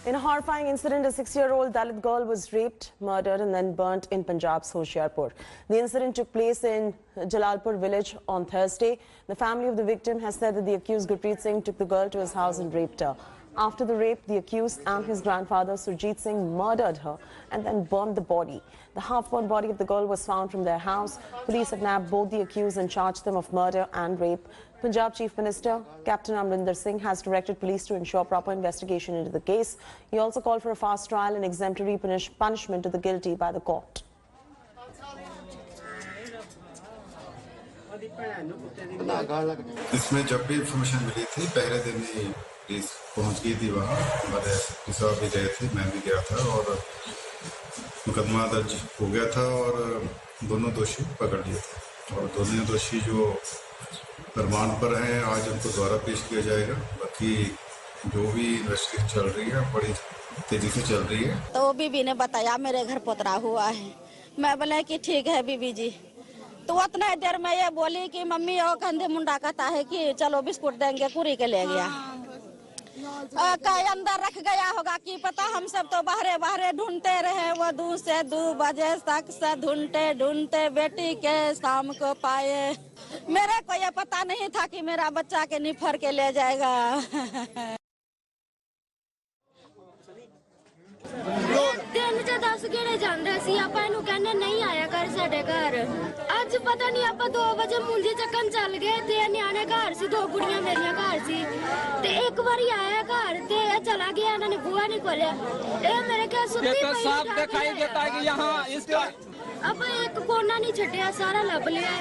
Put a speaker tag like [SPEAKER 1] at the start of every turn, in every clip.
[SPEAKER 1] In a horrifying incident, a 6-year-old Dalit girl was raped, murdered and then burnt in Punjab's Hoshiarpur. The incident took place in Jalalpur village on Thursday. The family of the victim has said that the accused Gurpreet Singh took the girl to his house and raped her. After the rape, the accused and his grandfather Surjit Singh murdered her and then burned the body. The half-burnt body of the girl was found from their house. Police have nabbed both the accused and charged them of murder and rape. Punjab Chief Minister Captain Amrinder Singh has directed police to ensure proper investigation into the case. He also called for a fast trial and exemplary punishment to the guilty by the court.
[SPEAKER 2] इसमें जब भी information मिली थी पहले दिन ही police पहुंच गई थी वहाँ। हमारे एसपी भी गए थे, मैं भी गया था और मुकदमा दर्ज हो गया था और दोनों दोषी पकड़ लिए थे और दोनों दोषी जो रिमांड पर हैं आज उनको दोबारा पेश किया जाएगा। बाकी जो भी इन्वेस्टिगेशन चल रही है बड़ी तेजी से चल रही है।
[SPEAKER 3] तो बीबी ने बताया मेरे घर पोतरा हुआ है। मैं बोले कि ठीक है बीबी जी। तो उतना देर में ये बोली कि मम्मी और कंधे मुंडा कहता है कि चलो बिस्कुट देंगे, कुरी के ले गया। कहीं अंदर रख गया होगा कि पता। हम सब तो बाहरे ढूंढते रहे, वो 2 से 2 बजे तक से ढूंढते बेटी के शाम को पाए। मेरे को ये पता नहीं था कि मेरा बच्चा के निफर के ले जाएगा।
[SPEAKER 4] दिन च 10 गेड़े जांदे सी, आपां इहनूं कहने नहीं आया कर साडे घर। अज पता नहीं आपां 2 बजे मुंजी चक्कन चल गए ते न्याणे घर सी, 2 कुड़ियां मेरियां घर सी ते एक बारी आया घर ते चला गया। इन्होंने बुआ नहीं खोलिया। ए मेरे क्या सुत्ती पई है। साफ दिखाई देता है कि यहां इसका अब एक कोना नहीं छड्डिया, सारा लब लिया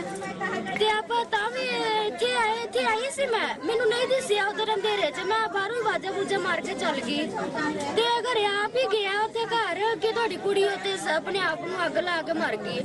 [SPEAKER 4] ते आपां तां भी इत्थे आई सी। मैनू नहीं दिसिया उधर अंधेरे च। मैं बाहरों वाजा बूजा मार के चल गई ते अगर आप ही गया उत्थे घर कि तुहाडी कुड़ी उत्ते अपने आप नूं अग ला के मर गई।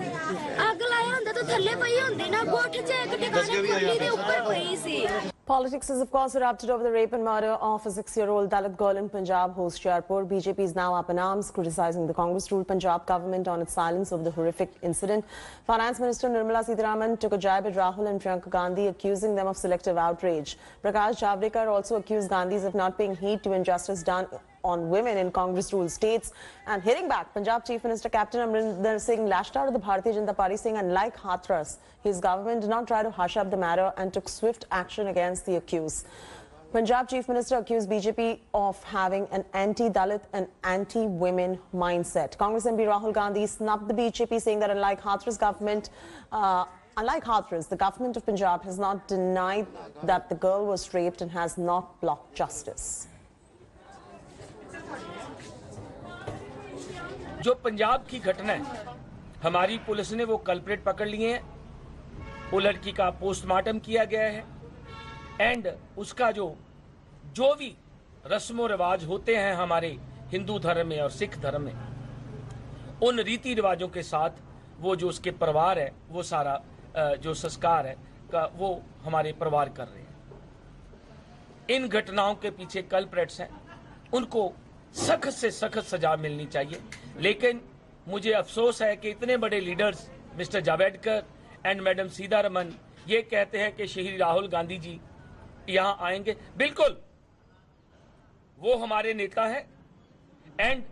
[SPEAKER 4] अग लाया हुंदा तो थल्ले पई हुंदी ना, कोठ च एक ठिकाने खुली दे ऊपर पई सी।
[SPEAKER 1] Politics has, of course, erupted over the rape and murder of a 6-year-old Dalit girl in Punjab, Hoshiarpur. BJP is now up in arms, criticizing the Congress-ruled Punjab government on its silence over the horrific incident. Finance Minister Nirmala Sitharaman took a jab at Rahul and Priyanka Gandhi, accusing them of selective outrage. Prakash Javadekar also accused Gandhis of not paying heed to injustice done on women in Congress-ruled states. And hitting back, Punjab Chief Minister Captain Amrinder Singh lashed out at the Bharatiya Janata Party, saying unlike Hathras, his government did not try to hush up the matter and took swift action against the accused. Punjab Chief Minister accused BJP of having an anti-Dalit and anti-women mindset. Congress MP Rahul Gandhi snubbed the BJP, saying that unlike Hathras, the government of Punjab has not denied that the girl was raped and has not blocked justice.
[SPEAKER 5] जो पंजाब की घटना है, हमारी police ने वो culprit पकड़ लिए हैं। वो लड़की का पोस्टमार्टम किया गया है एंड उसका जो भी रस्मों रिवाज होते हैं हमारे हिंदू धर्म में और सिख धर्म में, उन रीति रिवाजों के साथ वो जो उसके परिवार है वो सारा जो संस्कार है का वो हमारे परिवार कर रहे हैं। इन घटनाओं के पीछे कल्प्रेट्स हैं, उनको सख्त से सख्त सजा मिलनी चाहिए। लेकिन मुझे अफसोस है कि इतने बड़े leaders mister Javadekar and madam Sitharaman ये कहते हैं कि श्री राहुल गांधी जी यहां आएंगे। बिल्कुल वो हमारे नेता हैं एंड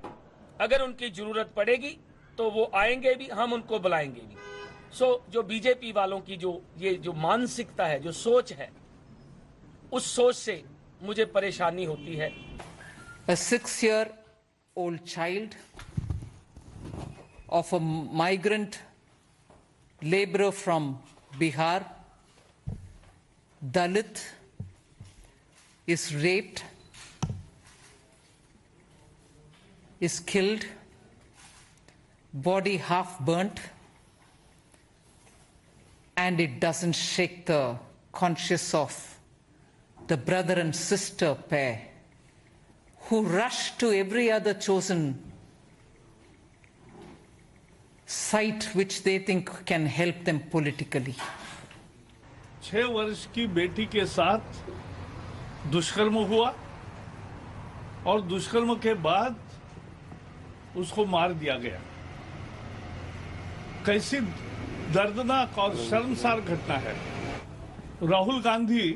[SPEAKER 5] अगर उनकी जरूरत पड़ेगी तो वो आएंगे भी, हम उनको बुलाएंगे भी। जो बीजेपी वालों की जो मानसिकता है, जो सोच है, उस सोच से मुझे परेशानी होती है।
[SPEAKER 6] A 6-year-old child of a migrant laborer from Bihar, Dalit, is raped, is killed, body half burnt, and it doesn't shake the conscience of the brother and sister pair who rush to every other chosen site which they think can help them politically.
[SPEAKER 7] 6 वर्ष की बेटी के साथ दुष्कर्म हुआ और दुष्कर्म के बाद उसको मार दिया गया। कैसी दर्दनाक और शर्मसार घटना है। राहुल गांधी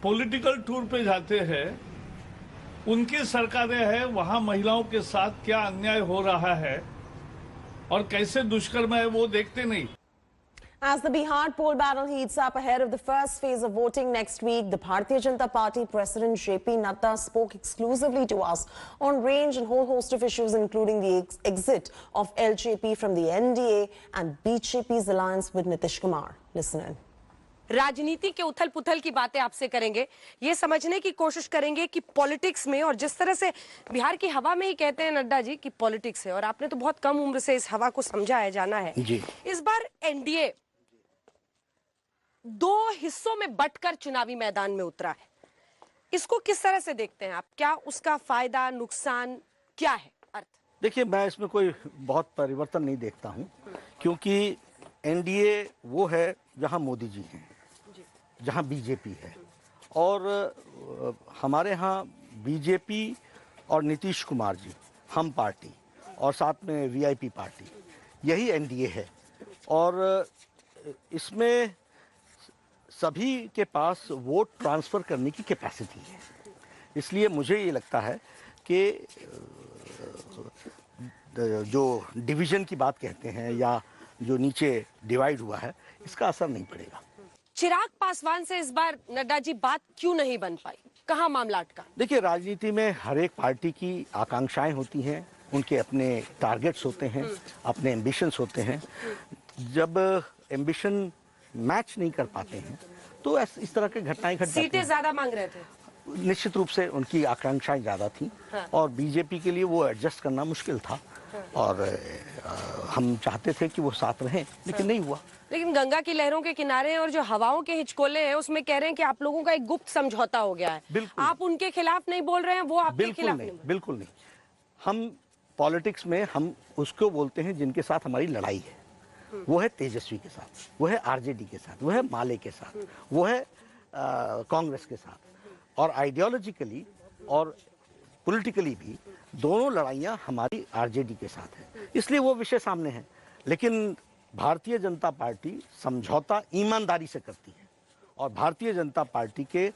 [SPEAKER 7] पॉलिटिकल टूर पे जाते हैं उनकी सरकारें हैं, वहां महिलाओं के साथ क्या अन्याय हो रहा है और कैसे दुष्कर्म है वो देखते नहीं।
[SPEAKER 1] As the Bihar poll battle heats up ahead of the first phase of voting next week, the Bharatiya Janata Party President JP Nadda spoke exclusively to us on range and whole host of issues, including the exit of LJP from the NDA and BJP's alliance with Nitish Kumar. Listen in.
[SPEAKER 8] राजनीति के उथल पुथल की बातें आपसे करेंगे, ये समझने की कोशिश करेंगे कि पॉलिटिक्स में, और जिस तरह से बिहार की हवा में ही कहते हैं नड्डा जी कि पॉलिटिक्स है, और आपने तो बहुत कम उम्र से इस हवा को समझा है, जाना है जी। इस बार एनडीए दो हिस्सों में बंटकर चुनावी मैदान में उतरा है, इसको किस तरह से देखते हैं आप? क्या उसका फायदा नुकसान क्या है अर्थ?
[SPEAKER 9] देखिए, मैं इसमें कोई बहुत परिवर्तन नहीं देखता हूं, क्योंकि एनडीए वो है जहां मोदी जी हैं, जहां बीजेपी है, और हमारे यहाँ बीजेपी और नीतीश कुमार जी हम पार्टी और साथ में वीआईपी पार्टी, यही एनडीए है। और इसमें सभी के पास वोट ट्रांसफ़र करने की कैपेसिटी है। इसलिए मुझे ये लगता है कि जो डिवीज़न की बात कहते हैं या जो नीचे डिवाइड हुआ है, इसका असर नहीं पड़ेगा।
[SPEAKER 8] चिराग पासवान से इस बार नड्डा जी बात क्यों नहीं बन पाई? कहाँ मामला अटका?
[SPEAKER 9] देखिए, राजनीति में हर एक पार्टी की आकांक्षाएं होती हैं, उनके अपने टारगेट्स होते हैं, अपने एम्बिशंस होते हैं। जब एम्बिशन मैच नहीं कर पाते हैं तो इस तरह की घटनाएं घट जाती हैं।
[SPEAKER 8] सीटें ज्यादा मांग रहे थे,
[SPEAKER 9] निश्चित रूप से उनकी आकांक्षाएं ज्यादा थी, और बीजेपी के लिए वो एडजस्ट करना मुश्किल था, और हम चाहते थे कि वो साथ रहें, लेकिन नहीं हुआ।
[SPEAKER 8] लेकिन गंगा की लहरों के किनारे और जो हवाओं के हिचकोले हैं, उसमें कह रहे हैं कि आप लोगों का एक गुप्त समझौता हो गया है। आप उनके खिलाफ नहीं बोल रहे हैं, वो आपके खिलाफ नहीं।
[SPEAKER 9] बिल्कुल नहीं। हम पॉलिटिक्स में हम उसको बोलते हैं जिनके साथ हमारी लड़ाई है। वो है तेजस्वी के साथ, वो है आरजेडी के साथ, वो है माले के साथ, वो है कांग्रेस के साथ। और आइडियोलॉजिकली और पॉलिटिकली भी दोनों लड़ाइयाँ हमारी आरजेडी के साथ है, इसलिए वो विषय सामने है। लेकिन भारतीय जनता पार्टी समझौता ईमानदारी से करती है, और भारतीय जनता पार्टी के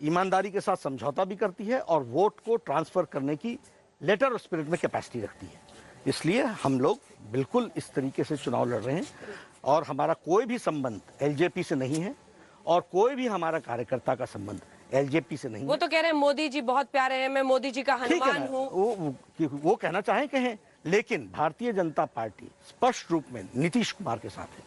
[SPEAKER 9] ईमानदारी के साथ समझौता भी करती है, और वोट को ट्रांसफ़र करने की लेटर ऑफ स्पिरिट में कैपेसिटी रखती है। इसलिए हम लोग बिल्कुल इस तरीके से चुनाव लड़ रहे हैं, और हमारा कोई भी संबंध एलजेपी से नहीं है, और कोई भी हमारा कार्यकर्ता का संबंध एलजेपी से नहीं है।
[SPEAKER 8] वो तो कह रहे हैं मोदी जी बहुत प्यारे हैं, मैं मोदी जी का हनुमान हूँ।
[SPEAKER 9] वो कहना चाहें कहें, लेकिन भारतीय जनता पार्टी स्पष्ट रूप में नीतीश कुमार के साथ है।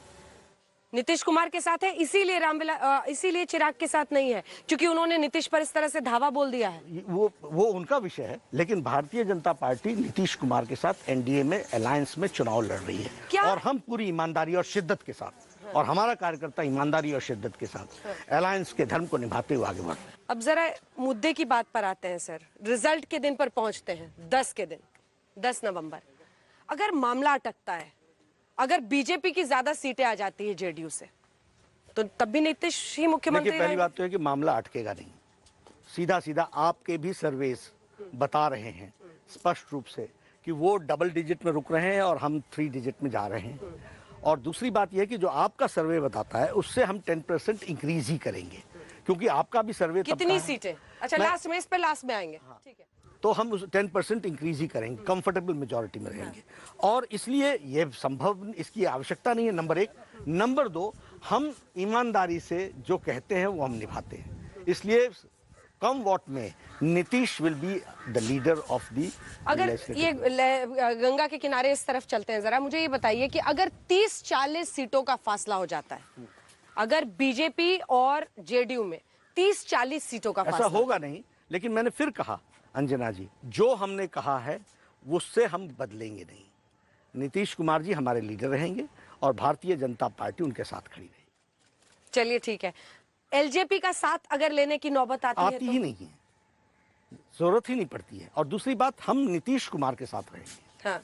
[SPEAKER 8] नीतीश कुमार के साथ है, इसीलिए चिराग के साथ नहीं है, क्योंकि उन्होंने नीतीश पर इस तरह से धावा बोल दिया है।
[SPEAKER 9] वो उनका विषय है, लेकिन भारतीय जनता पार्टी नीतीश कुमार के साथ एनडीए में अलायंस में चुनाव लड़ रही है, और हम पूरी ईमानदारी और शिद्दत के साथ, और हमारा कार्यकर्ता ईमानदारी और शिद्दत के साथ अलायंस के धर्म को निभाते हुए आगे बढ़ रहे हैं।
[SPEAKER 8] अब जरा मुद्दे की बात पर आते हैं सर। रिजल्ट के दिन पर पहुंचते हैं, 10 के दिन, 10 नवंबर। अगर मामला अटकता है, अगर बीजेपी की ज्यादा सीटें आ जाती है जेडीयू से, तो तब भी नीतीश ही मुख्यमंत्री रहेंगे।
[SPEAKER 9] पहली बात तो है कि मामला अटकेगा नहीं। सीधा सीधा आपके भी सर्वेस बता रहे हैं स्पष्ट रूप से कि वो डबल डिजिट में रुक रहे हैं और हम 3 डिजिट में जा रहे हैं। और दूसरी बात यह है कि जो आपका सर्वे बताता है उससे हम 10% इंक्रीज ही करेंगे, क्योंकि आपका भी सर्वे
[SPEAKER 8] कितनी सीटें? अच्छा, लास्ट में, इस पे लास्ट में आएंगे। ठीक है,
[SPEAKER 9] तो हम उस 10% इंक्रीज ही करेंगे, कंफर्टेबल मेजॉरिटी में रहेंगे। और इसलिए ये संभव, इसकी आवश्यकता नहीं है, नंबर 1। नंबर 2, हम ईमानदारी से जो कहते हैं वो हम निभाते हैं, इसलिए कम वोट में Nitish will be the leader of the.
[SPEAKER 8] अगर ये गंगा के किनारे इस तरफ चलते हैं, जरा मुझे ये बताइए कि अगर 30-40 सीटों का फासला हो जाता है, अगर बीजेपी और जेडीयू में 30-40 सीटों का फासला,
[SPEAKER 9] ऐसा होगा नहीं। लेकिन मैंने फिर कहा अंजना जी, जो हमने कहा है उससे हम बदलेंगे नहीं। नीतीश कुमार जी हमारे लीडर रहेंगे और भारतीय जनता पार्टी उनके साथ खड़ी रहेगी।
[SPEAKER 8] चलिए ठीक है। एलजेपी का साथ अगर लेने की नौबत आती है तो?
[SPEAKER 9] ही नहीं है, जरूरत ही नहीं पड़ती है। और दूसरी बात, हम नीतीश कुमार के साथ रहेंगे।
[SPEAKER 8] हाँ।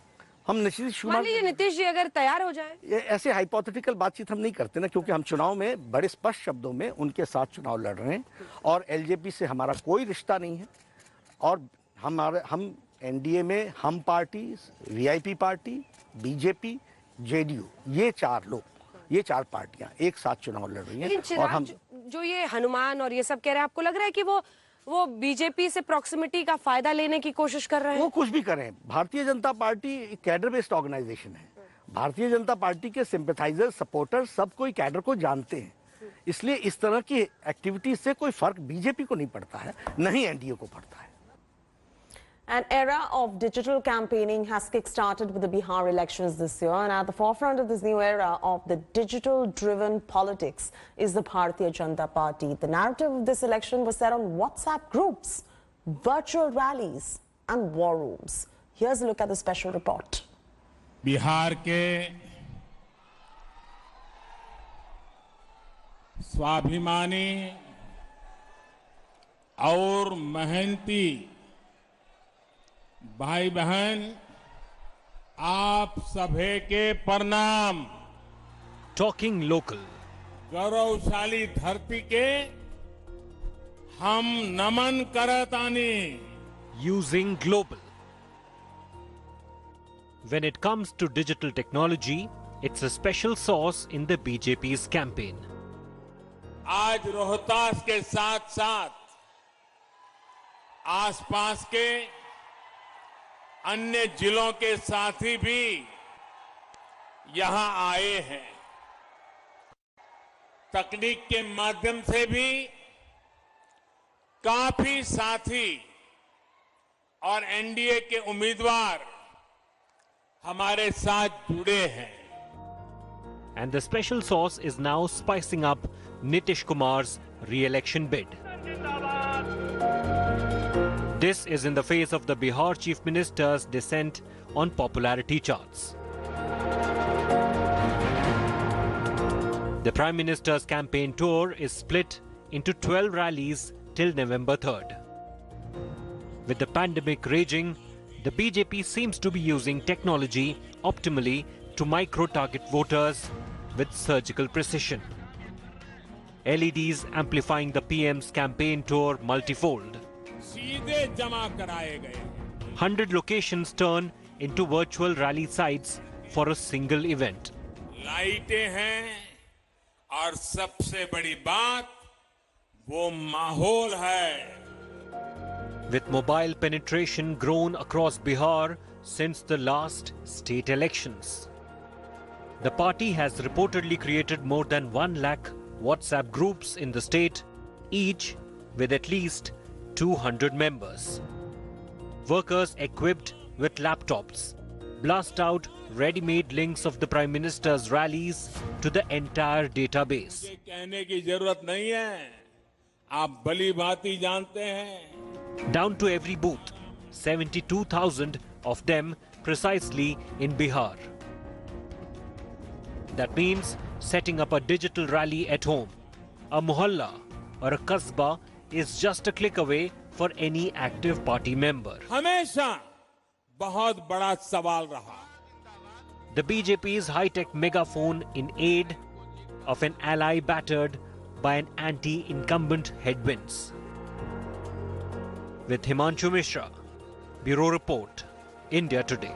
[SPEAKER 9] हम नीतीश कुमार,
[SPEAKER 8] नीतीश जी अगर तैयार हो जाए,
[SPEAKER 9] ऐसे हाइपोथेटिकल बातचीत हम नहीं करते ना, क्योंकि हम चुनाव में बड़े स्पष्ट शब्दों में उनके साथ चुनाव लड़ रहे हैं, और एलजेपी से हमारा कोई रिश्ता नहीं है। और हम एनडीए में हम party, VIP party, BJP, JDU, ये 4 पार्टियां एक साथ चुनाव लड़ रही हैं।
[SPEAKER 8] और हम जो ये हनुमान और ये सब कह रहे हैं, आपको लग रहा है कि वो वो बीजेपी से प्रॉक्सिमिटी का फायदा लेने की कोशिश कर रहे हैं?
[SPEAKER 9] वो कुछ भी करें, Bharatiya Janata party cadre based organisation है। भारतीय जनता पार्टी के सिंपैथाइजर, सपोर्टर सब कोई कैडर को जानते हैं, इसलिए इस तरह की एक्टिविटीज से कोई फर्क बीजेपी को नहीं पड़ता है, न ही एनडीए को पड़ता है।
[SPEAKER 1] An era of digital campaigning has kick-started with the Bihar elections this year, and at the forefront of this new era of the digital-driven politics is the Bharatiya Janata Party. The narrative of this election was set on WhatsApp groups, virtual rallies, and war rooms. Here's a look at the special report.
[SPEAKER 10] Bihar के स्वाभिमानी और मेहनती भाई बहन, आप सभी के प्रणाम।
[SPEAKER 11] टॉकिंग लोकल,
[SPEAKER 10] गौरवशाली धरती के हम नमन करतानी।
[SPEAKER 11] Using global, when it comes to digital technology, it's a special sauce in the BJP's campaign.
[SPEAKER 10] आज रोहतास के साथ साथ आसपास के अन्य जिलों के साथी भी यहां आए हैं। तकनीक के माध्यम से भी काफी साथी और एनडीए के उम्मीदवार हमारे साथ जुड़े हैं।
[SPEAKER 11] And the special sauce is now spicing up Nitish Kumar's re-election bid. This is in the face of the Bihar Chief Minister's descent on popularity charts. The Prime Minister's campaign tour is split into 12 rallies till November 3rd. With the pandemic raging, the BJP seems to be using technology optimally to micro-target voters with surgical precision. LEDs amplifying the PM's campaign tour multifold. 100 locations turn into virtual rally sites for a single event.
[SPEAKER 10] लाइटें हैं और सबसे बड़ी बात वो माहौल है।
[SPEAKER 11] With mobile penetration grown across Bihar since the last state elections, the party has reportedly created more than 1 lakh WhatsApp groups in the state, each with at least 200 members. Workers equipped with laptops blast out ready-made links of the Prime Minister's rallies to the entire database.
[SPEAKER 10] कहने की जरूरत नहीं है, आप भली भांति जानते हैं।
[SPEAKER 11] Down to every booth, 72,000 of them precisely in Bihar. That means setting up a digital rally at home, a mohalla or a kasbah is just a click away for any active party member.
[SPEAKER 10] हमेशा बहुत बड़ा सवाल रहा।
[SPEAKER 11] The BJP's high-tech megaphone in aid of an ally battered by an anti-incumbent headwinds. With Himanshu Mishra, Bureau Report, India Today.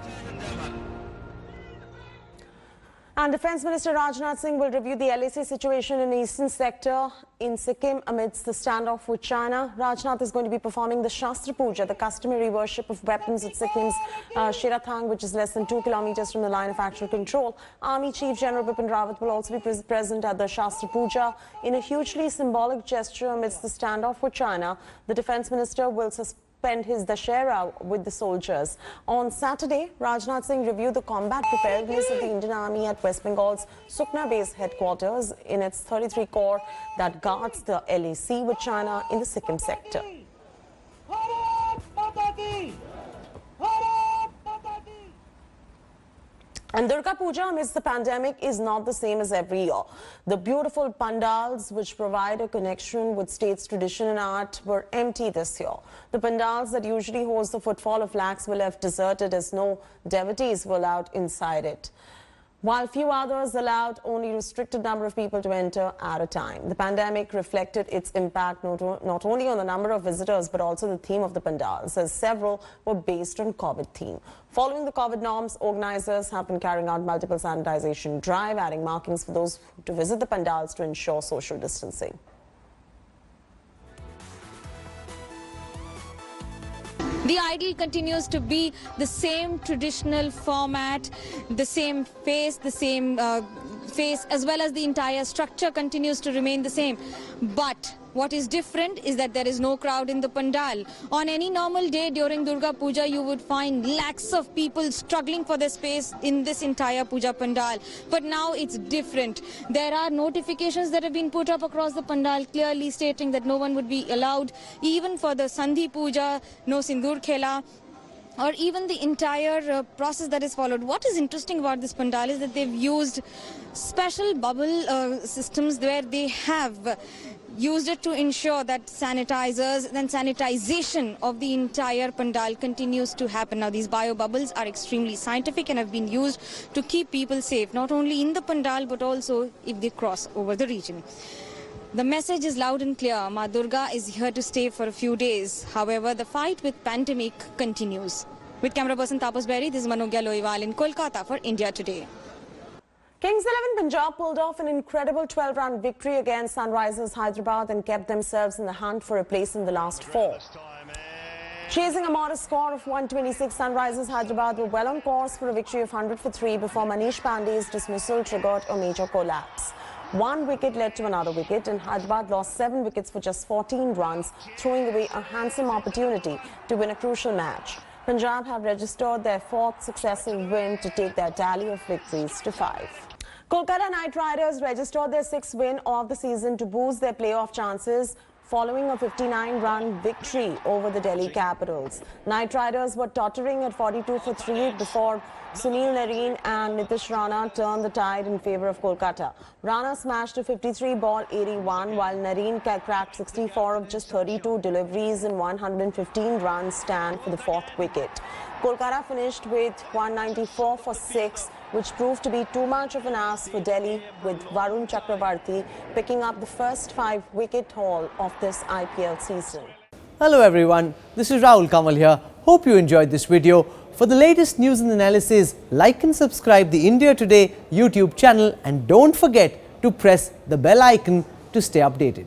[SPEAKER 1] And Defence Minister Rajnath Singh will review the LAC situation in the eastern sector in Sikkim amidst the standoff with China. Rajnath is going to be performing the Shastra Puja, the customary worship of weapons at Sikkim's Shirathang, which is less than 2 kilometers from the line of actual control. Army Chief General Bipin Rawat will also be present at the Shastra Puja. In a hugely symbolic gesture amidst the standoff with China, the Defence Minister will suspend his Dashera with the soldiers. On Saturday, Rajnath Singh reviewed the combat preparedness of the Indian Army at West Bengal's Sukna Base headquarters in its 33 Corps that guards the LAC with China in the Sikkim sector. And Durga Puja amidst the pandemic is not the same as every year. The beautiful pandals, which provide a connection with state's tradition and art, were empty this year. The pandals that usually host the footfall of lakhs were left deserted as no devotees were allowed inside it, while few others allowed only restricted number of people to enter at a time. The pandemic reflected its impact not only on the number of visitors but also the theme of the pandals, as several were based on COVID theme. Following the COVID norms, organizers have been carrying out multiple sanitization drive, adding markings for those to visit the pandals to ensure social distancing.
[SPEAKER 12] The idol continues to be the same traditional format, the same face, the same face, as well as the entire structure continues to remain the same. But what is different is that there is no crowd in the pandal. On any normal day during Durga Puja, you would find lakhs of people struggling for their space in this entire Puja pandal. But now it's different. There are notifications that have been put up across the pandal clearly stating that no one would be allowed, even for the Sandhi Puja, no Sindur Khela, or even the entire process that is followed. What is interesting about this pandal is that they've used special bubble systems where they have used it to ensure that sanitizers and sanitization of the entire pandal continues to happen. Now, these bio bubbles are extremely scientific and have been used to keep people safe, not only in the pandal but also if they cross over the region. The message is loud and clear. Ma Durga is here to stay for a few days. However, the fight with pandemic continues. With camera person Tapas Berry, this is Manogya Loiwal in Kolkata for India Today.
[SPEAKER 1] Kings 11 Punjab pulled off an incredible 12-run victory against Sunrisers Hyderabad and kept themselves in the hunt for a place in the last four. Chasing a modest score of 126, Sunrisers Hyderabad were well on course for a victory of 100 for 3 before Manish Pandey's dismissal triggered a major collapse. One wicket led to another wicket and Hyderabad lost 7 wickets for just 14 runs, throwing away a handsome opportunity to win a crucial match. Punjab have registered their 4th successive win to take their tally of victories to 5. Kolkata Knight Riders registered their 6th win of the season to boost their playoff chances following a 59-run victory over the Delhi Capitals. Knight Riders were tottering at 42 for 3 before Sunil Narine and Nitish Rana turned the tide in favour of Kolkata. Rana smashed a 53-ball 81 while Narine cracked 64 of just 32 deliveries and 115 runs stand for the 4th wicket. Kolkata finished with 194 for 6, which proved to be too much of an ask for Delhi, with Varun Chakravarti picking up the first 5-wicket haul of this IPL season.
[SPEAKER 13] Hello everyone, this is Rahul Kamal here. Hope you enjoyed this video. For the latest news and analysis, like and subscribe the India Today YouTube channel and don't forget to press the bell icon to stay updated.